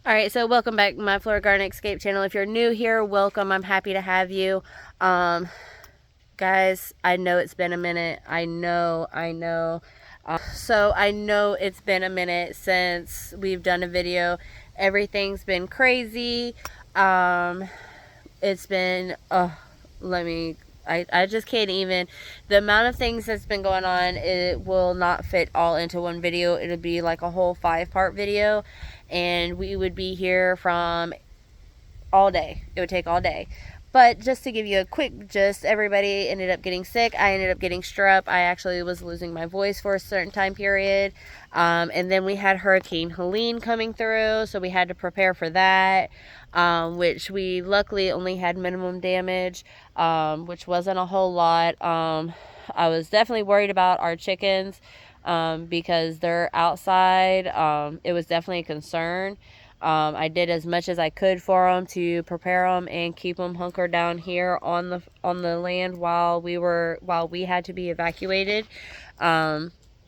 Alright, so welcome back to my Florida Garden Escape channel. If you're new here, welcome. I'm happy to have you. Guys, I know it's been a minute. I know. So I know it's been a minute since we've done a video. Everything's been crazy. It's been, I just can't even, the amount of things that's been going on, it will not fit all into one video. It'll be like a whole 5-part video, and we would be here from all day. It would take all day. But just to give you a quick gist, everybody ended up getting sick. I ended up getting strep. I actually was losing my voice for a certain time period. And then we had Hurricane Helene coming through, so we had to prepare for that, which we luckily only had minimum damage, which wasn't a whole lot. I was definitely worried about our chickens because they're outside. It was definitely a concern. I did as much as I could for them to prepare them and keep them hunkered down here on the land while we had to be evacuated.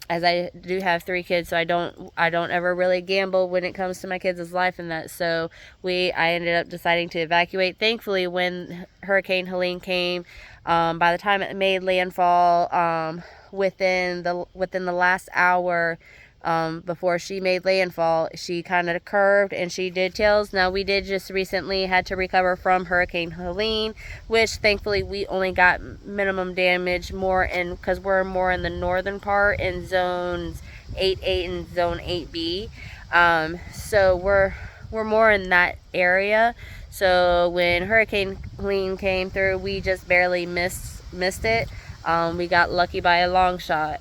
As I do have 3 kids, so I don't ever really gamble when it comes to my kids' life and that. So I ended up deciding to evacuate. Thankfully, when Hurricane Helene came, by the time it made landfall, within the last hour, before she made landfall, she kind of curved and she did tails. Now, we did just recently had to recover from Hurricane Helene, which thankfully we only got minimum damage because we're more in the northern part in zones 8A and zone 8B. So we're more in that area. So when Hurricane Helene came through, we just barely missed it. We got lucky by a long shot.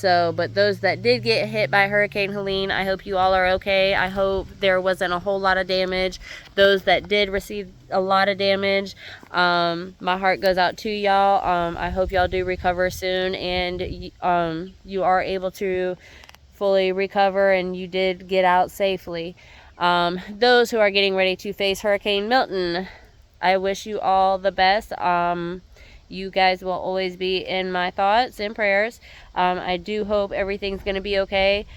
But those that did get hit by Hurricane Helene, I hope you all are okay. I hope there wasn't a whole lot of damage. Those that did receive a lot of damage, my heart goes out to y'all. I hope y'all do recover soon, and you are able to fully recover and you did get out safely. Those who are getting ready to face Hurricane Milton, I wish you all the best. You guys will always be in my thoughts and prayers. I do hope everything's going to be okay.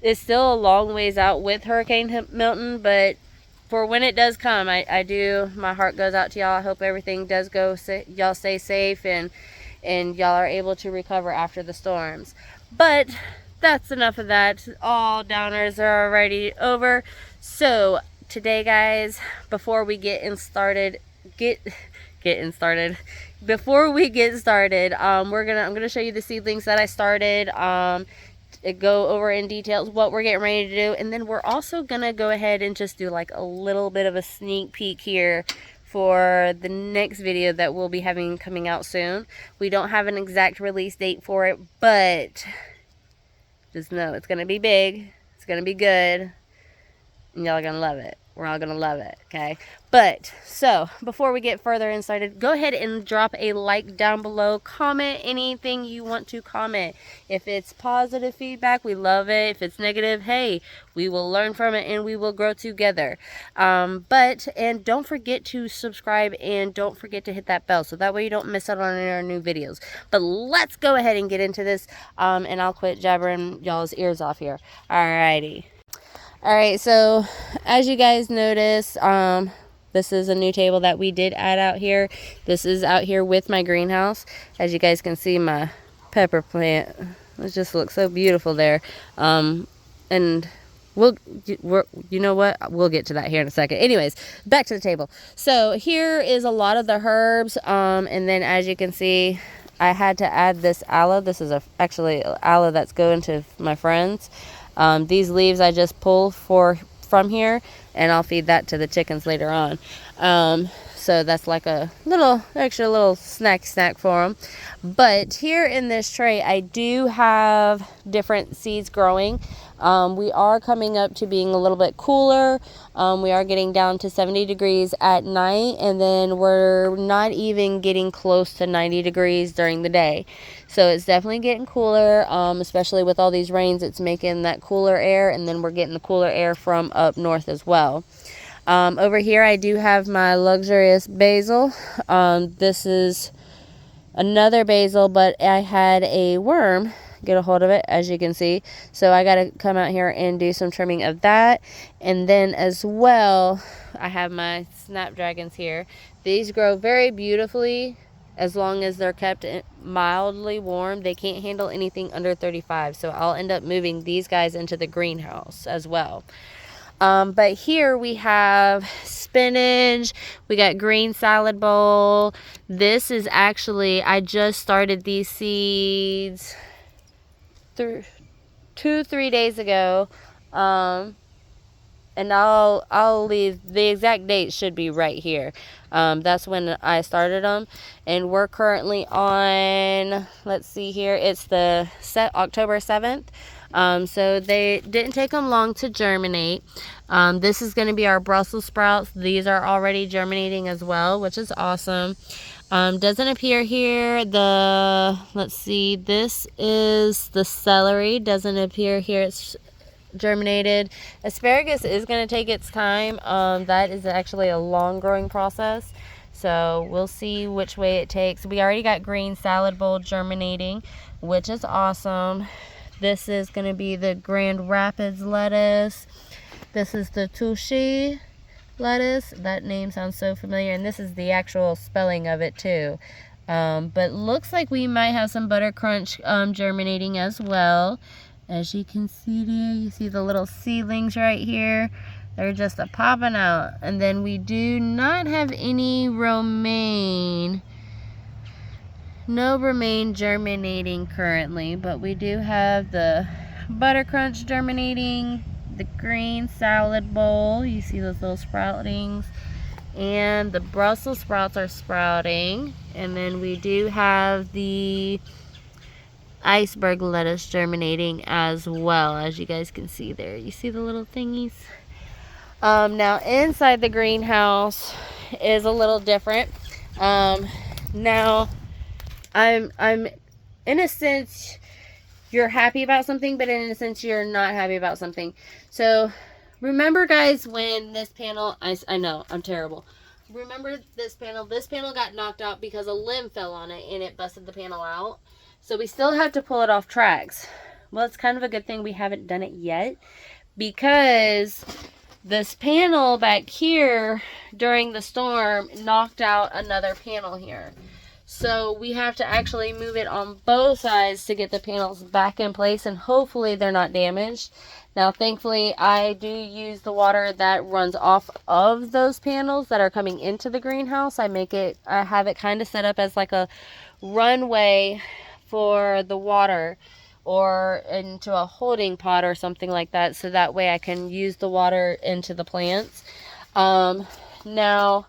It's still a long ways out with Hurricane Milton, but for when it does come, my heart goes out to y'all. I hope everything does go, y'all stay safe and y'all are able to recover after the storms. But that's enough of that. All downers are already over. So today, guys, before we get started, before we get started, I'm gonna show you the seedlings that I started, go over in details what we're getting ready to do, and then we're also gonna go ahead and just do like a little bit of a sneak peek here for the next video that we'll be having coming out soon. We don't have an exact release date for it, but just know it's gonna be big, it's gonna be good, and y'all are gonna love it. We're all gonna love it, okay? But so before we get further inside, go ahead and drop a like down below. Comment anything you want to comment. If it's positive feedback, we love it. If it's negative, hey, we will learn from it and we will grow together. And don't forget to subscribe and don't forget to hit that bell so that way you don't miss out on any of our new videos. But let's go ahead and get into this, and I'll quit jabbering y'all's ears off here. Alrighty. Alright, so as you guys notice, this is a new table that we did add out here. This is out here with my greenhouse. As you guys can see, my pepper plant, it just looks so beautiful there. And you know what? We'll get to that here in a second. Anyways, back to the table. So here is a lot of the herbs, and then as you can see, I had to add this aloe. This is actually aloe that's going to my friends. These leaves I just pull from here, and I'll feed that to the chickens later on. So that's like a extra little snack for them. But here in this tray, I do have different seeds growing. We are coming up to being a little bit cooler. We are getting down to 70 degrees at night, and then we're not even getting close to 90 degrees during the day. So it's definitely getting cooler, especially with all these rains. It's making that cooler air, and then we're getting the cooler air from up north as well. Over here, I do have my luxurious basil. This is another basil, but I had a worm get a hold of it, as you can see. So I got to come out here and do some trimming of that. And then as well, I have my snapdragons here. These grow very beautifully as long as they're kept mildly warm. They can't handle anything under 35, so I'll end up moving these guys into the greenhouse as well. But here we have spinach, we got green salad bowl. This is actually, I just started these seeds 2-3 days ago. And I'll leave the exact date, should be right here. That's when I started them, and we're currently on, let's see here, it's the October 7th. So they didn't take them long to germinate. This is going to be our Brussels sprouts. These are already germinating as well, which is awesome. Doesn't appear here. Let's see, this is the celery. Doesn't appear here. It's germinated. Asparagus is going to take its time. That is actually a long growing process, so we'll see which way it takes. We already got green salad bowl germinating, which is awesome. This is going to be the Grand Rapids lettuce. This is the Touchy lettuce. That name sounds so familiar, and this is the actual spelling of it too. But looks like we might have some butter crunch germinating as well. As you can see there, you see the little seedlings right here. They're just popping out. And then we do not have any romaine. No romaine germinating currently, but we do have the butter crunch germinating, the green salad bowl. You see those little sproutings. And the Brussels sprouts are sprouting. And then we do have the iceberg lettuce germinating as well, as you guys can see there. You see the little thingies? Now inside the greenhouse is a little different. Now I'm in a sense, you're happy about something, but in a sense you're not happy about something. So remember, guys, when this panel, I know I'm terrible. Remember this panel got knocked out because a limb fell on it and it busted the panel out. So we still have to pull it off tracks. Well, it's kind of a good thing we haven't done it yet, because this panel back here during the storm knocked out another panel here. So we have to actually move it on both sides to get the panels back in place, and hopefully they're not damaged. Now, thankfully, I do use the water that runs off of those panels that are coming into the greenhouse. I have it kind of set up as like a runway for the water, or into a holding pot or something like that, so that way I can use the water into the plants. Now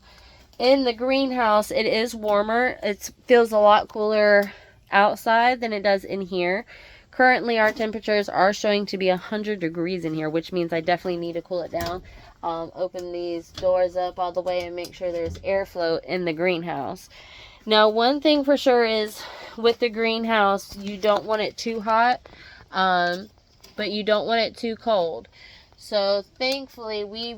in the greenhouse it is warmer. It feels a lot cooler outside than it does in here. Currently our temperatures are showing to be 100 degrees in here, which means I definitely need to cool it down. Open these doors up all the way and make sure there's airflow in the greenhouse. Now, one thing for sure is with the greenhouse, you don't want it too hot, but you don't want it too cold. So thankfully we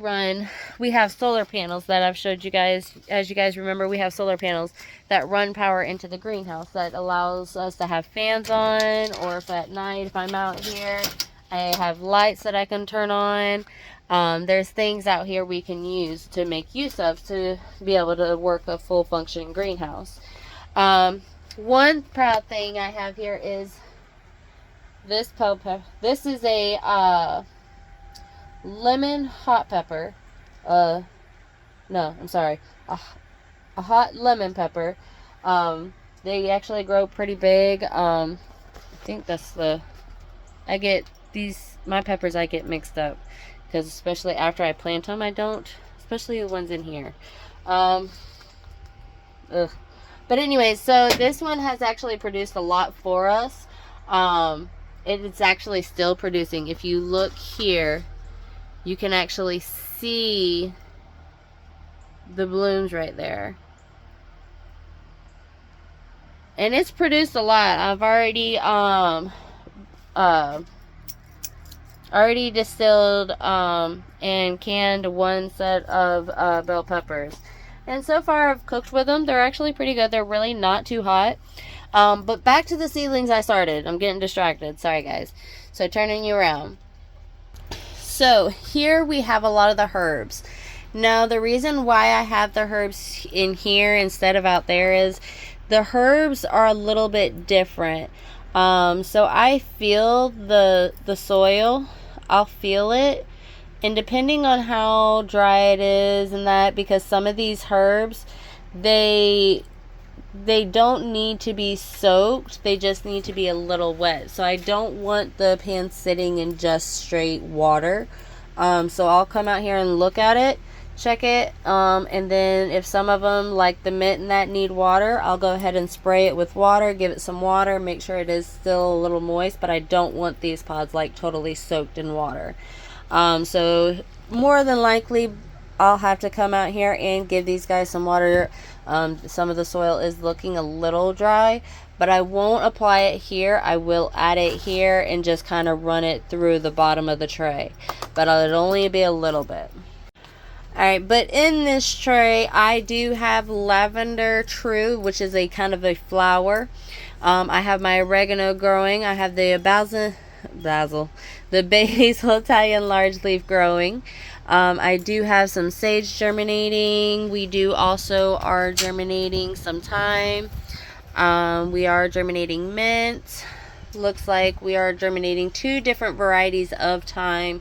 have solar panels that I've showed you guys. As you guys remember, we have solar panels that run power into the greenhouse that allows us to have fans on, or if at night, if I'm out here, I have lights that I can turn on. There's things out here we can use to make use of to be able to work a full function greenhouse. One proud thing I have here is this pepper. This is a lemon hot pepper. No, I'm sorry. A hot lemon pepper. They actually grow pretty big. I think that's my peppers I get mixed up, because especially after I plant them, I don't, especially the ones in here. But anyway, so this one has actually produced a lot for us. It's actually still producing. If you look here, you can actually see the blooms right there. And it's produced a lot. I've already distilled and canned one set of bell peppers, and so far I've cooked with them. They're actually pretty good. They're really not too hot. But back to the seedlings I started. I'm getting distracted. Sorry, guys. So turning you around. So here we have a lot of the herbs. Now, the reason why I have the herbs in here instead of out there is the herbs are a little bit different. So I feel the soil. I'll feel it. And depending on how dry it is and that, because some of these herbs, they don't need to be soaked, they just need to be a little wet. So I don't want the pan sitting in just straight water. So I'll come out here and look at it, check it, and then if some of them, like the mint and that, need water, I'll go ahead and spray it with water, give it some water, make sure it is still a little moist, but I don't want these pods like totally soaked in water. So more than likely I'll have to come out here and give these guys some water. Some of the soil is looking a little dry, but I won't apply it here. I will add it here and just kind of run it through the bottom of the tray, but it'll only be a little bit. Alright, but in this tray I do have lavender true, which is a kind of a flower. I have my oregano growing. I have the basil, the basil Italian large leaf growing. I do have some sage germinating. We do also are germinating some thyme. We are germinating mint. Looks like we are germinating 2 different varieties of thyme,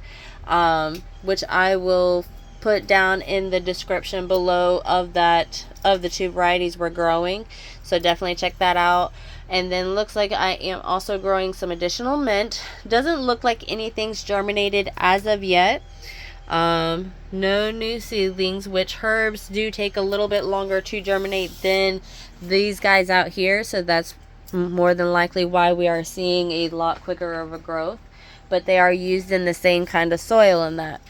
which I will put down in the description below of the 2 varieties we're growing. So definitely check that out. And then looks like I am also growing some additional mint. Doesn't look like anything's germinated as of yet. No new seedlings, which herbs do take a little bit longer to germinate than these guys out here. So that's more than likely why we are seeing a lot quicker of a growth. But they are used in the same kind of soil and that.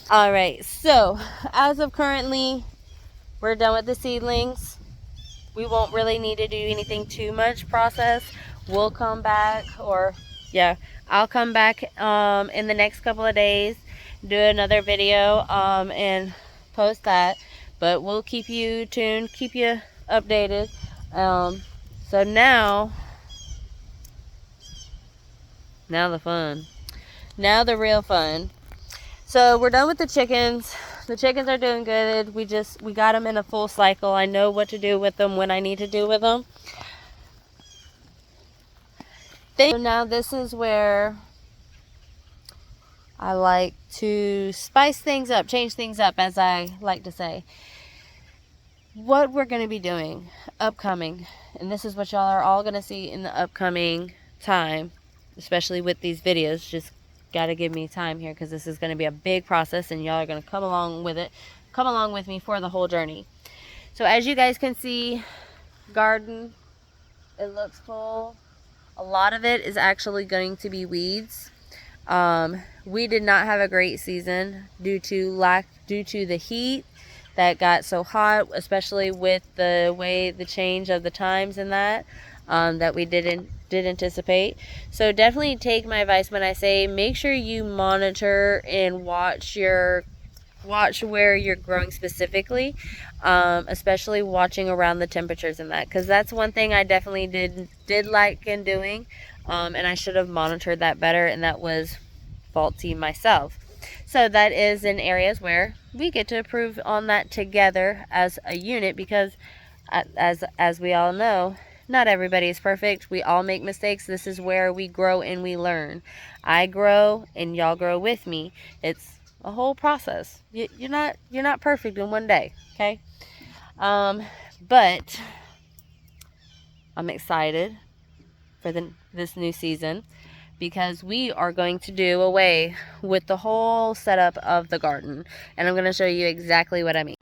Alright, so as of currently, we're done with the seedlings. We won't really need to do anything too much process. We'll come back, I'll come back in the next couple of days, do another video and post that. But we'll keep you tuned, keep you updated. So now the fun. Now the real fun. So we're done with the chickens. The chickens are doing good. We got them in a full cycle. I know what to do with them when I need to do with them. So now this is where I like to spice things up, change things up, as I like to say. What we're going to be doing upcoming, and this is what y'all are all going to see in the upcoming time, especially with these videos. Just got to give me time here because this is going to be a big process and y'all are going to come along with me for the whole journey. So as you guys can see, garden, it looks full. A lot of it is actually going to be weeds. We did not have a great season due to the heat that got so hot, especially with the way the change of the times and that we did anticipate. So definitely take my advice when I say make sure you monitor and watch where you're growing specifically, especially watching around the temperatures and that, because that's one thing I definitely did like in doing, and I should have monitored that better, and that was faulty myself. So that is in areas where we get to improve on that together as a unit, because as we all know, not everybody is perfect. We all make mistakes. This is where we grow and we learn. I grow and y'all grow with me. It's a whole process. You're not perfect in one day, okay? But I'm excited for this new season, because we are going to do away with the whole setup of the garden, and I'm going to show you exactly what I mean.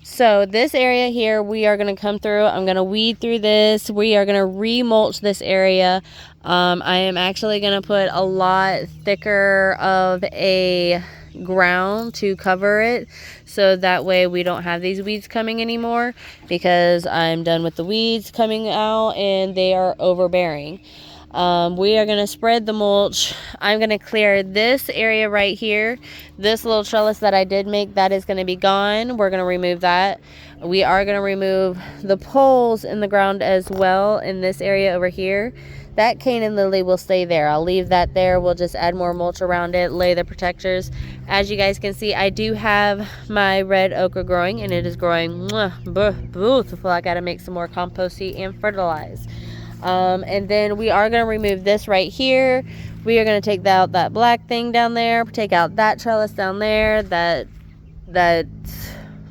So this area here, we are going to come through. I'm going to weed through this. We are going to remulch this area. I am actually going to put a lot thicker of a ground to cover it, so that way we don't have these weeds coming anymore, because I'm done with the weeds coming out and they are overbearing. We are going to spread the mulch. I'm going to clear this area right here. This little trellis that I did make, that is going to be gone. We're going to remove that. We are going to remove the poles in the ground as well in this area over here. That Canaan lily will stay there. I'll leave that there. We'll just add more mulch around it, lay the protectors. As you guys can see, I do have my red okra growing, and it is growing beautiful. I got to make some more compost seed and fertilize. And then we are going to remove this right here. We are going to take out that black thing down there, take out that trellis down there, that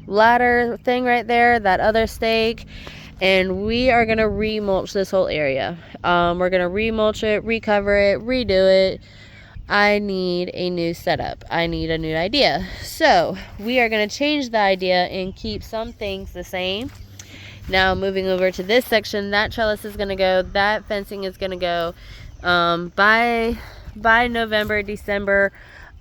ladder thing right there, that other stake, and we are going to remulch this whole area. We're going to remulch it, recover it, redo it. I need a new setup. I need a new idea. So we are going to change the idea and keep some things the same. Now moving over to this section, that trellis is going to go, that fencing is going to go. By November, December,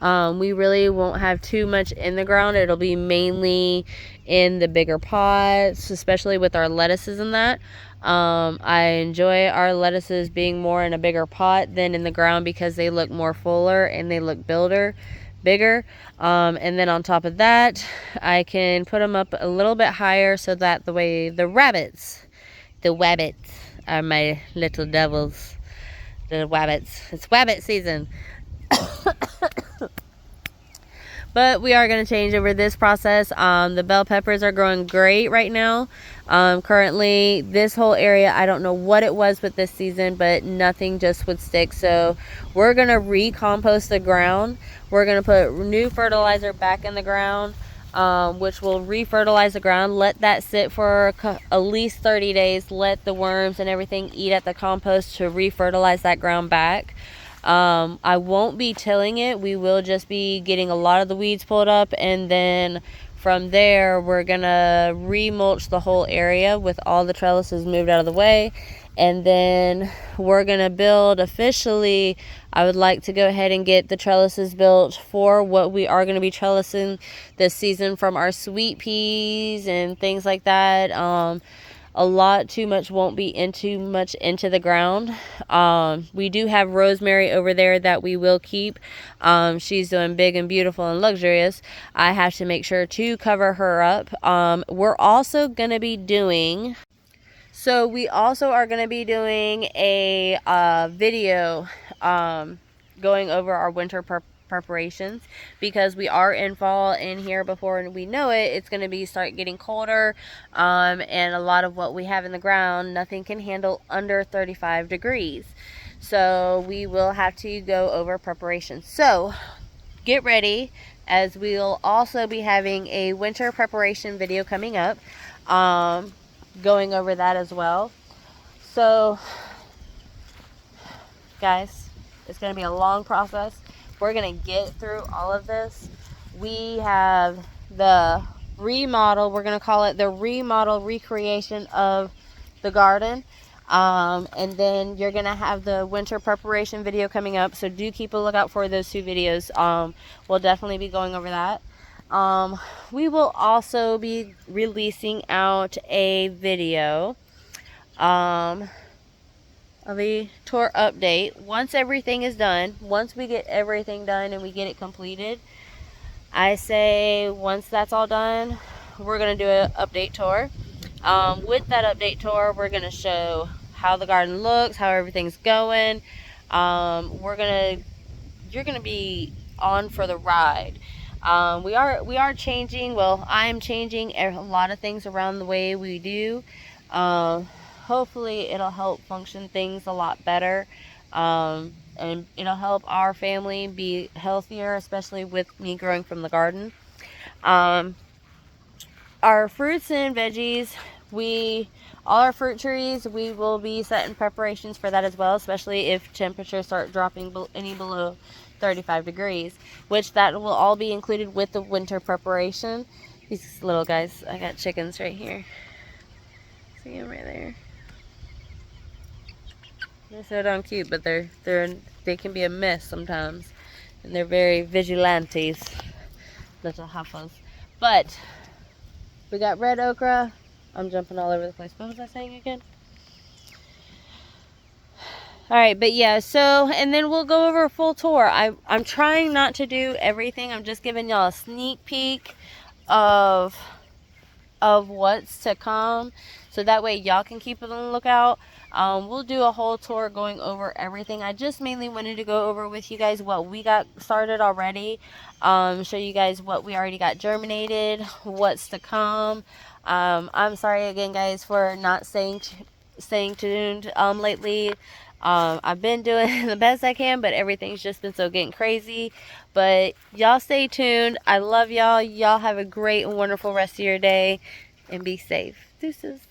we really won't have too much in the ground. It'll be mainly in the bigger pots, especially with our lettuces and that. I enjoy our lettuces being more in a bigger pot than in the ground because they look more fuller and they look bigger. And then on top of that, I can put them up a little bit higher so that the way the wabbits are my little devils. The wabbits. It's wabbit season. But we are going to change over this process. The bell peppers are growing great right now. Currently, this whole area, I don't know what it was with this season, but nothing just would stick. So we're going to recompost the ground. We're going to put new fertilizer back in the ground, which will refertilize the ground. Let that sit for at least 30 days. Let the worms and everything eat at the compost to refertilize that ground back. I won't be tilling it. We will just be getting a lot of the weeds pulled up, and then from there we're gonna remulch the whole area with all the trellises moved out of the way, and then we're gonna build officially. I would like to go ahead and get the trellises built for what we are going to be trellising this season from our sweet peas and things like that. A lot too much won't be into the ground. We do have rosemary over there that we will keep. She's doing big and beautiful and luxurious. I have to make sure to cover her up. We're also going to be doing... So we also are going to be doing a video going over our winter preparations, because we are in fall, and here before we know it, it's going to be start getting colder, and a lot of what we have in the ground, nothing can handle under 35 degrees. So we will have to go over preparations. So get ready, as we'll also be having a winter preparation video coming up, going over that as well. So guys, it's going to be a long process. We're going to get through all of this. We have the remodel, we're going to call it the remodel recreation of the garden. And then you're going to have the winter preparation video coming up. So do keep a lookout for those two videos. We'll definitely be going over that. We will also be releasing out a video of a tour update once everything is done. Once we get everything done and we get it completed, I say once that's all done, we're going to do an update tour. With that update tour, we're going to show how the garden looks, how everything's going. You're going to be on for the ride. We are changing, well, I'm changing a lot of things around the way we do. Hopefully it'll help function things a lot better, and it'll help our family be healthier, especially with me growing from the garden. Our fruits and veggies, all our fruit trees, we will be setting preparations for that as well, especially if temperatures start dropping any below 35 degrees, which that will all be included with the winter preparation. These little guys, I got chickens right here. See them right there. They're so darn cute, but they can be a mess sometimes, and they're very vigilantes, little huffles. But we got red okra. I'm jumping all over the place. What was I saying again? All right, but yeah, so, and then we'll go over a full tour. I'm trying not to do everything. I'm just giving y'all a sneak peek of what's to come, so that way y'all can keep it on the lookout. We'll do a whole tour going over everything. I just mainly wanted to go over with you guys what we got started already, show you guys what we already got germinated, what's to come. I'm sorry again, guys, for not staying tuned lately. I've been doing the best I can, but everything's just been so getting crazy. But y'all stay tuned. I love y'all. Y'all have a great and wonderful rest of your day, and be safe. Deuces.